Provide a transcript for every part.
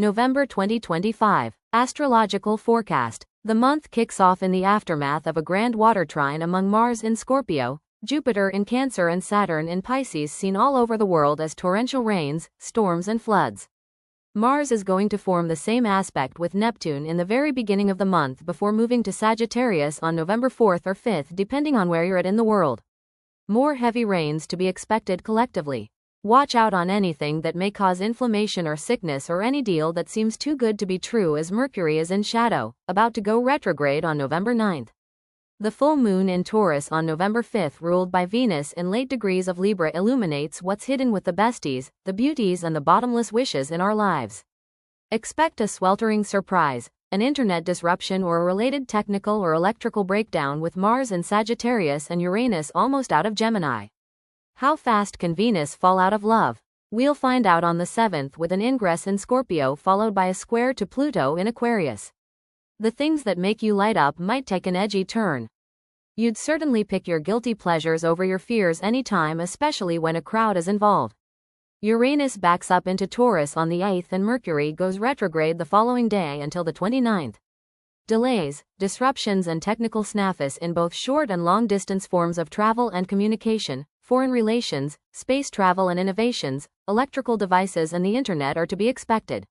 November 2025. Astrological Forecast. The month kicks off in the aftermath of a grand water trine among Mars in Scorpio, Jupiter in Cancer and Saturn in Pisces, seen all over the world as torrential rains, storms and floods. Mars is going to form the same aspect with Neptune in the very beginning of the month before moving to Sagittarius on November 4th or 5th, depending on where you're at in the world. More heavy rains to be expected collectively. Watch out on anything that may cause inflammation or sickness, or any deal that seems too good to be true, as Mercury is in shadow, about to go retrograde on November 9th. The full moon in Taurus on November 5th, ruled by Venus in late degrees of Libra, illuminates what's hidden with the besties, the beauties and the bottomless wishes in our lives. Expect a sweltering surprise, an internet disruption or a related technical or electrical breakdown with Mars in Sagittarius and Uranus almost out of Gemini. How fast can Venus fall out of love? We'll find out on the 7th, with an ingress in Scorpio followed by a square to Pluto in Aquarius. The things that make you light up might take an edgy turn. You'd certainly pick your guilty pleasures over your fears anytime, especially when a crowd is involved. Uranus backs up into Taurus on the 8th and Mercury goes retrograde the following day until the 29th. Delays, disruptions and technical snafus in both short and long distance forms of travel and communication, foreign relations, space travel and innovations, electrical devices and the internet are to be expected.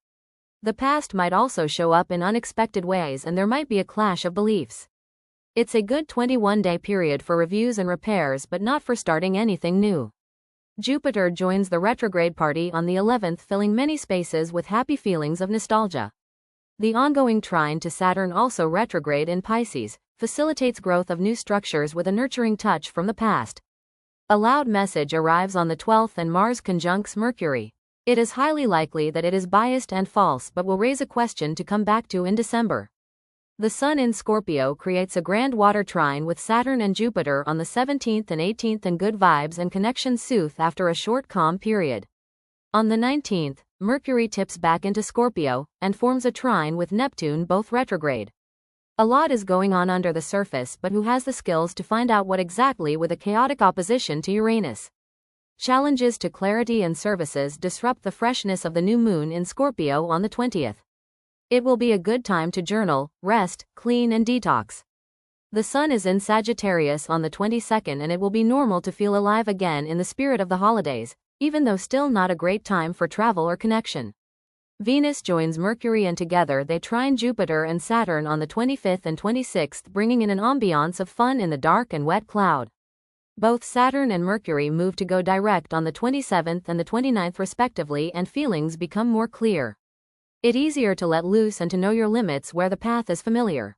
The past might also show up in unexpected ways and there might be a clash of beliefs. It's a good 21-day period for reviews and repairs, but not for starting anything new. Jupiter joins the retrograde party on the 11th, filling many spaces with happy feelings of nostalgia. The ongoing trine to Saturn, also retrograde in Pisces, facilitates growth of new structures with a nurturing touch from the past. A loud message arrives on the 12th and Mars conjuncts Mercury. It is highly likely that it is biased and false, but will raise a question to come back to in December. The Sun in Scorpio creates a grand water trine with Saturn and Jupiter on the 17th and 18th, and good vibes and connections soothe after a short calm period. On the 19th, Mercury tips back into Scorpio and forms a trine with Neptune, both retrograde. A lot is going on under the surface, but who has the skills to find out what exactly, with a chaotic opposition to Uranus? Challenges to clarity and services disrupt the freshness of the new moon in Scorpio on the 20th. It will be a good time to journal, rest, clean and detox. The Sun is in Sagittarius on the 22nd and it will be normal to feel alive again in the spirit of the holidays, even though still not a great time for travel or connection. Venus joins Mercury and together they trine Jupiter and Saturn on the 25th and 26th, bringing in an ambiance of fun in the dark and wet cloud. Both Saturn and Mercury move to go direct on the 27th and the 29th respectively, and feelings become more clear. It's easier to let loose and to know your limits where the path is familiar.